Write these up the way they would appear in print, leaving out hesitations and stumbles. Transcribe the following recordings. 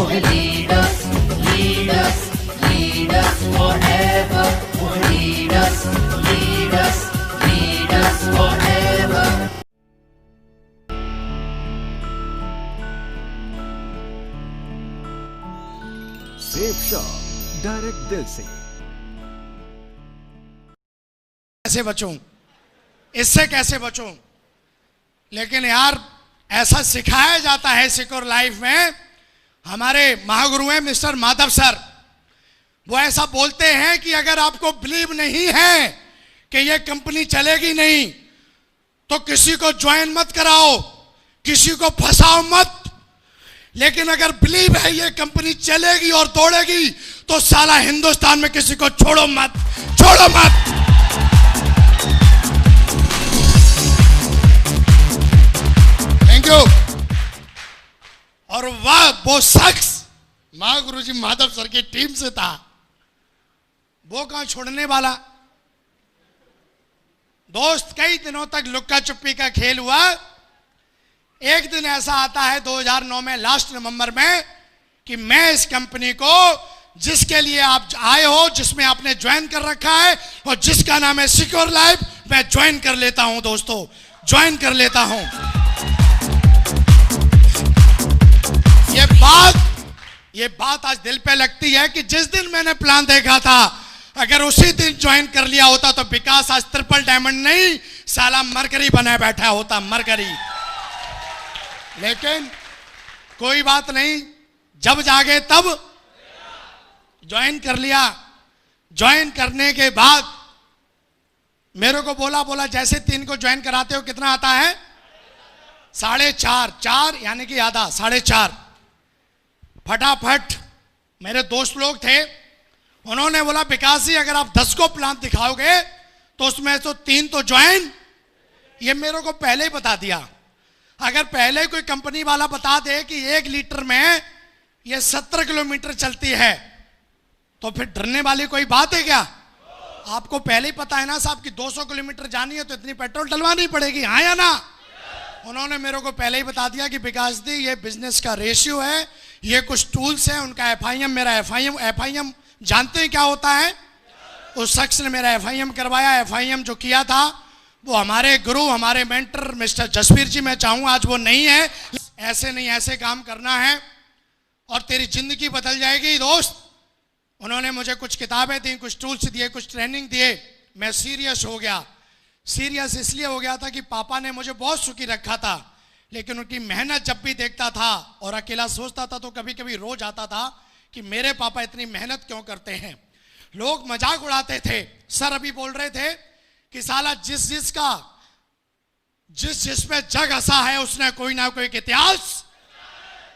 lead us, lead us, lead us forever. Lead us, lead us, lead us forever. Safe shop, direct दिल से। कैसे बचूं, इससे कैसे बचूं? लेकिन यार ऐसा सिखाया जाता है सिक्योर लाइफ में। हमारे महागुरु हैं मिस्टर माधव सर, वो ऐसा बोलते हैं कि अगर आपको बिलीव नहीं है कि ये कंपनी चलेगी नहीं तो किसी को ज्वाइन मत कराओ, किसी को फंसाओ मत। लेकिन अगर बिलीव है ये कंपनी चलेगी और दौड़ेगी तो साला हिंदुस्तान में किसी को छोड़ो मत, छोड़ो मत। Thank you. और वह वो शख्स महागुरु जी माधव सर की टीम से था, वो कहां छोड़ने वाला। दोस्त कई दिनों तक लुक्का छुपी का खेल हुआ। एक दिन ऐसा आता है 2009 में लास्ट नवंबर में कि मैं इस कंपनी को जिसके लिए आप आए हो, जिसमें आपने ज्वाइन कर रखा है और जिसका नाम है सिक्योर लाइफ, मैं ज्वाइन कर लेता हूं दोस्तों, ज्वाइन कर लेता हूं। ये बात आज दिल पे लगती है कि जिस दिन मैंने प्लान देखा था, अगर उसी दिन ज्वाइन कर लिया होता तो विकास आज ट्रिपल डायमंड नहीं साला मरकरी बना बैठा होता, मरकरी। लेकिन कोई बात नहीं, जब जागे तब ज्वाइन कर लिया। ज्वाइन करने के बाद मेरे को बोला जैसे 3 को ज्वाइन कराते हो कितना आता है? 4.5, 4 यानी कि आधा, 4.5। फटाफट मेरे दोस्त लोग थे, उन्होंने बोला विकास जी अगर आप 10 को प्लान दिखाओगे तो उसमें तो 3 तो ज्वाइन। ये मेरे को पहले ही बता दिया। अगर पहले कोई कंपनी वाला बता दे कि 1 लीटर में ये 70 किलोमीटर चलती है तो फिर डरने वाली कोई बात है क्या? आपको पहले ही पता है ना साहब कि 200 किलोमीटर जानी है तो इतनी पेट्रोल डलवानी पड़ेगी, हाँ या ना? उन्होंने मेरे को पहले ही बता दिया कि विकास जी ये बिजनेस का रेशियो है, ये कुछ टूल्स हैं, उनका एफआईएम मेरा एफआईएम जानते हैं क्या होता है? उस शख्स ने मेरा एफआईएम करवाया। एफआईएम जो किया था वो हमारे गुरु, हमारे मेंटर मिस्टर जसवीर जी, मैं चाहूंगा आज वो नहीं है। ऐसे नहीं, ऐसे काम करना है और तेरी जिंदगी बदल जाएगी दोस्त। उन्होंने मुझे कुछ किताबें दी, कुछ टूल्स दिए, कुछ ट्रेनिंग दिए। मैं सीरियस हो गया। सीरियस इसलिए हो गया था कि पापा ने मुझे बहुत सुखी रखा था, लेकिन उनकी मेहनत जब भी देखता था और अकेला सोचता था तो कभी कभी रो जाता था कि मेरे पापा इतनी मेहनत क्यों करते हैं। लोग मजाक उड़ाते थे। सर अभी बोल रहे थे कि साला जिस में जग हंसा है उसने कोई ना कोई इतिहास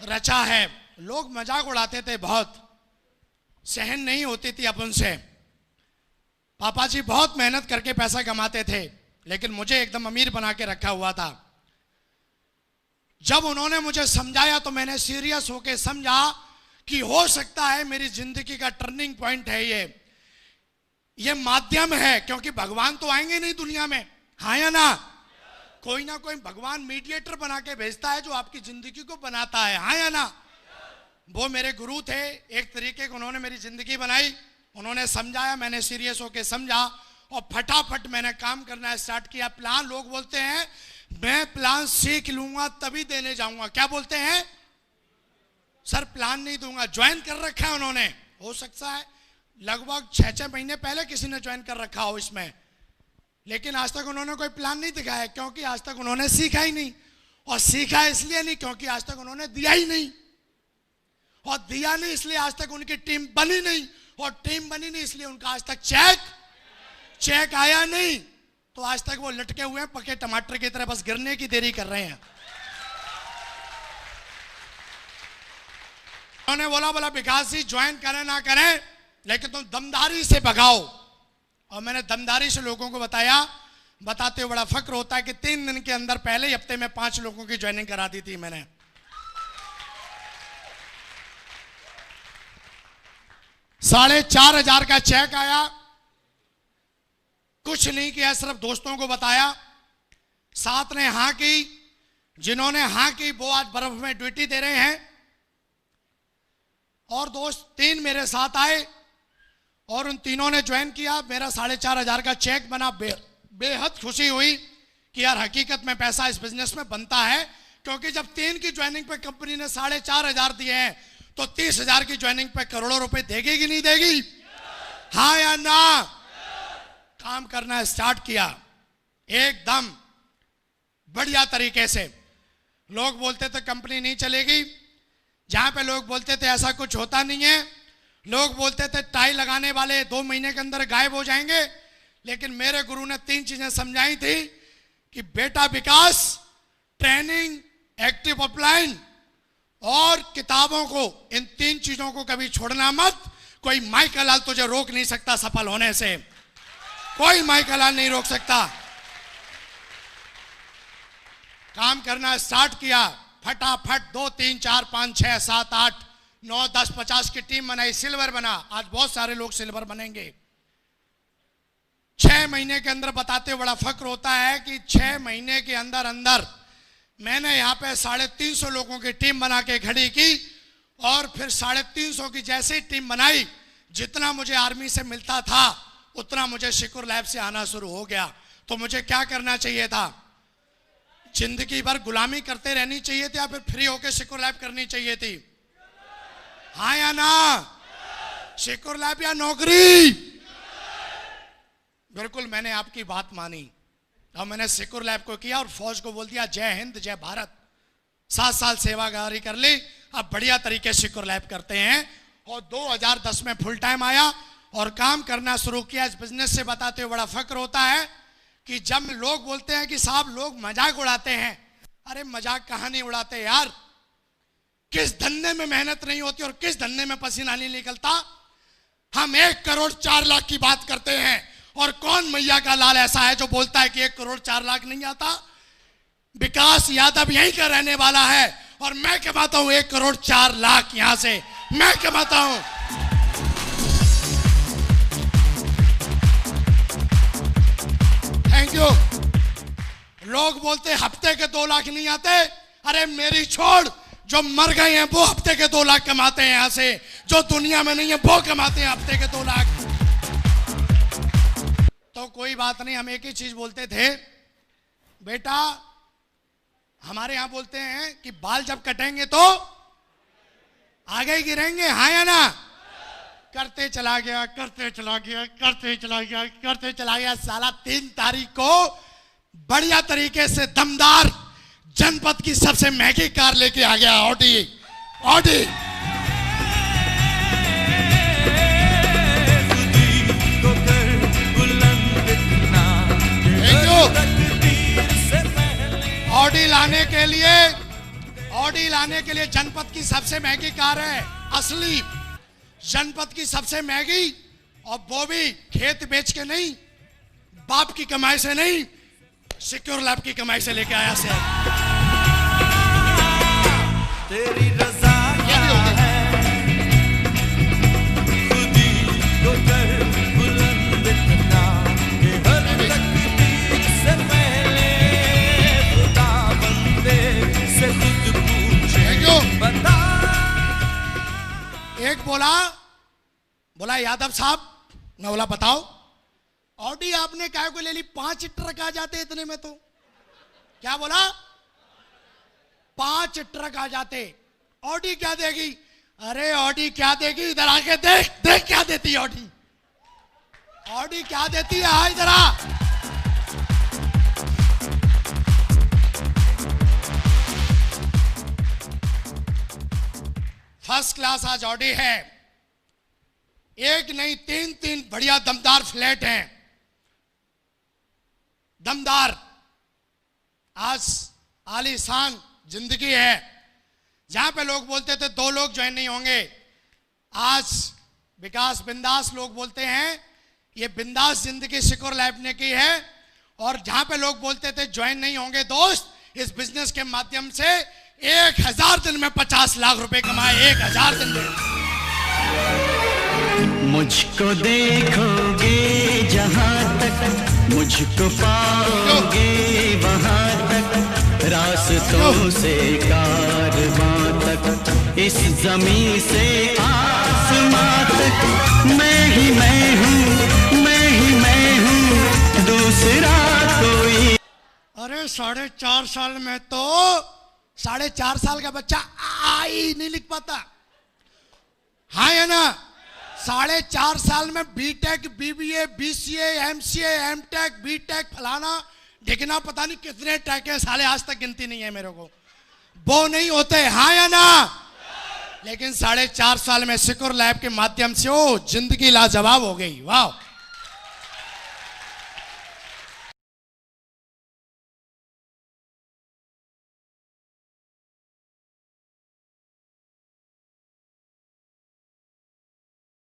रचा है। लोग मजाक उड़ाते थे, बहुत सहन नहीं होती थी अपन से। पापा जी बहुत मेहनत करके पैसा कमाते थे, लेकिन मुझे एकदम अमीर बना के रखा हुआ था। जब उन्होंने मुझे समझाया तो मैंने सीरियस होकर समझा कि हो सकता है मेरी जिंदगी का टर्निंग पॉइंट है ये माध्यम है, क्योंकि भगवान तो आएंगे नहीं दुनिया में, हाँ या ना? कोई ना कोई भगवान मीडिएटर बना के भेजता है जो आपकी जिंदगी को बनाता है, हाँ या ना? वो मेरे गुरु थे, एक तरीके को उन्होंने मेरी जिंदगी बनाई। उन्होंने समझाया, मैंने सीरियस होके समझा और फटाफट मैंने काम करना स्टार्ट किया। प्लान, लोग बोलते हैं मैं प्लान सीख लूंगा तभी देने जाऊंगा। क्या बोलते हैं सर? प्लान नहीं दूंगा। ज्वाइन कर रखा है उन्होंने, हो सकता है लगभग 6-6 महीने पहले किसी ने ज्वाइन कर रखा हो इसमें, लेकिन आज तक उन्होंने कोई प्लान नहीं दिखाया, क्योंकि आज तक उन्होंने सीखा ही नहीं। और सीखा इसलिए नहीं क्योंकि आज तक उन्होंने दिया ही नहीं, और दिया नहीं इसलिए आज तक उनकी टीम बनी नहीं, और टीम बनी नहीं इसलिए उनका आज तक चेक आया नहीं। तो आज तक वो लटके हुए हैं पके टमाटर की तरह, बस गिरने की देरी कर रहे हैं। उन्होंने बोला विकास जी ज्वाइन करें ना करें, लेकिन तुम दमदारी से भगाओ। और मैंने दमदारी से लोगों को बताते हुए बड़ा फक्र होता है कि 3 दिन के अंदर पहले हफ्ते में 5 लोगों की ज्वाइनिंग करा दी थी मैंने। 4,500 का चेक आया। कुछ नहीं किया, सिर्फ दोस्तों को बताया। 7 ने हां की, जिन्होंने हां की वो आज बर्फ में ड्यूटी दे रहे हैं। और दोस्त 3 मेरे साथ आए और उन तीनों ने ज्वाइन किया। मेरा 4,500 का चेक बना। बेहद खुशी हुई कि यार हकीकत में पैसा इस बिजनेस में बनता है, क्योंकि जब 3 की ज्वाइनिंग पे कंपनी ने 4,500 दिए हैं तो 30,000 की ज्वाइनिंग पे करोड़ों रुपए देगी कि नहीं देगी? हाँ या ना? काम करना स्टार्ट किया एकदम बढ़िया तरीके से। लोग बोलते थे कंपनी नहीं चलेगी, जहां पे लोग बोलते थे ऐसा कुछ होता नहीं है, लोग बोलते थे टाई लगाने वाले 2 महीने के अंदर गायब हो जाएंगे, लेकिन मेरे गुरु ने 3 चीजें समझाई थी कि बेटा विकास, ट्रेनिंग, एक्टिव अपलाइन और किताबों को, इन 3 चीजों को कभी छोड़ना मत। कोई माइकल लाल तुझे रोक नहीं सकता सफल होने से, कोई माइकल लाल नहीं रोक सकता। काम करना स्टार्ट किया फटाफट। 2 3 4 5 6 7 8 9 10 50 की टीम बनाई, सिल्वर बना। आज बहुत सारे लोग सिल्वर बनेंगे। 6 महीने के अंदर बताते बड़ा फक्र होता है कि 6 महीने के अंदर अंदर मैंने यहाँ पे 350 लोगों की टीम बना के खड़ी की, और फिर 350 की जैसे टीम बनाई, जितना मुझे आर्मी से मिलता था उतना मुझे शिकुर लैब से आना शुरू हो गया। तो मुझे क्या करना चाहिए था? जिंदगी भर गुलामी करते रहनी चाहिए थी या फिर फ्री होके शिकुर लैब करनी चाहिए थी? हाँ या ना? शिकुर लैब या नौकरी? बिल्कुल मैंने आपकी बात मानी और मैंने शिकुर लैब को किया और फौज को बोल दिया जय हिंद जय भारत। 7 साल सेवागारी कर ली, अब बढ़िया तरीके से शिकुर लैब करते हैं। और 2010 में फुल टाइम आया और काम करना शुरू किया। इस बिजनेस से बताते हुए बड़ा फक्र होता है कि जब लोग बोलते हैं कि साहब लोग मजाक उड़ाते हैं, अरे मजाक कहां नहीं उड़ाते यार। किस धंधे में मेहनत नहीं होती और किस धंधे में पसीना नहीं निकलता। हम 1 करोड़ 4 लाख की बात करते हैं, और कौन मैया का लाल ऐसा है जो बोलता है कि 1 करोड़ 4 लाख नहीं आता? विकास यादव यहीं का रहने वाला है और मैं कमाता हूं 1 करोड़ 4 लाख यहां से मैं कमाता हूं। Thank you. लोग बोलते हफ्ते के 2 लाख नहीं आते, अरे मेरी छोड़, जो मर गए हैं वो हफ्ते के 2 लाख कमाते हैं यहां से, जो दुनिया में नहीं है वो कमाते हैं हफ्ते के 2 लाख। तो कोई बात नहीं, हम एक ही चीज बोलते थे, बेटा हमारे यहां बोलते हैं कि बाल जब कटेंगे तो आगे गिरेंगे, हाँ या ना? करते चला गया करते चला गया करते चला गया करते चला गया। साला 3 तारीख को बढ़िया तरीके से दमदार जनपद की सबसे महंगी कार लेके आ गया, ऑडी। ऑडी लाने के लिए जनपद की सबसे महंगी कार है, असली जनपद की सबसे महंगी, और वो भी खेत बेच के नहीं, बाप की कमाई से नहीं, सिक्योर लैब की कमाई से लेके आया से। तेरी रज़ा क्या है, खुदी को कर बुलंद इतना कि हर तकदीर से पहले खुदा बंदे से खुद पूछे बता। एक बोला यादव साहब, मैं बोला बताओ, ऑडी आपने काय को ले ली? 5 ट्रक आ जाते इतने में तो। क्या बोला? 5 ट्रक आ जाते। ऑडी क्या देगी? अरे ऑडी क्या देगी, इधर आके देख क्या देती है ऑडी। ऑडी क्या देती है, आ इधर आ। फर्स्ट क्लास आज ऑडी है। एक नहीं 3 बढ़िया दमदार फ्लैट हैं, दमदार। आज आलीशान जिंदगी है। जहां पे लोग बोलते थे 2 लोग ज्वाइन नहीं होंगे, आज विकास बिंदास लोग बोलते हैं ये बिंदास जिंदगी सिक्योर लैब ने की है। और जहां पे लोग बोलते थे ज्वाइन नहीं होंगे दोस्त, इस बिजनेस के माध्यम से 1000 दिन में 50 लाख रुपए कमाए, 1000 दिन में। मुझको देखोगे जहां तक, मुझको पाओगे वहां तक, रास्तों से कारवां तक, इस जमीन से तक मैं ही मैं हूँ, मैं ही मैं हूँ, दूसरा कोई। अरे 4.5 साल में तो 4.5 साल का बच्चा आई नहीं लिख पाता। हाँ है ना? 4.5 साल में B Tech, BBA, BCA, MCA, M Tech, B Tech, फलाना ढिकना, पता नहीं कितने टेक है साले, आज तक गिनती नहीं है मेरे को, वो नहीं होते। हाँ या ना? लेकिन 4.5 साल में सिक्योर लैब के माध्यम से वो जिंदगी लाजवाब हो गई। वाह।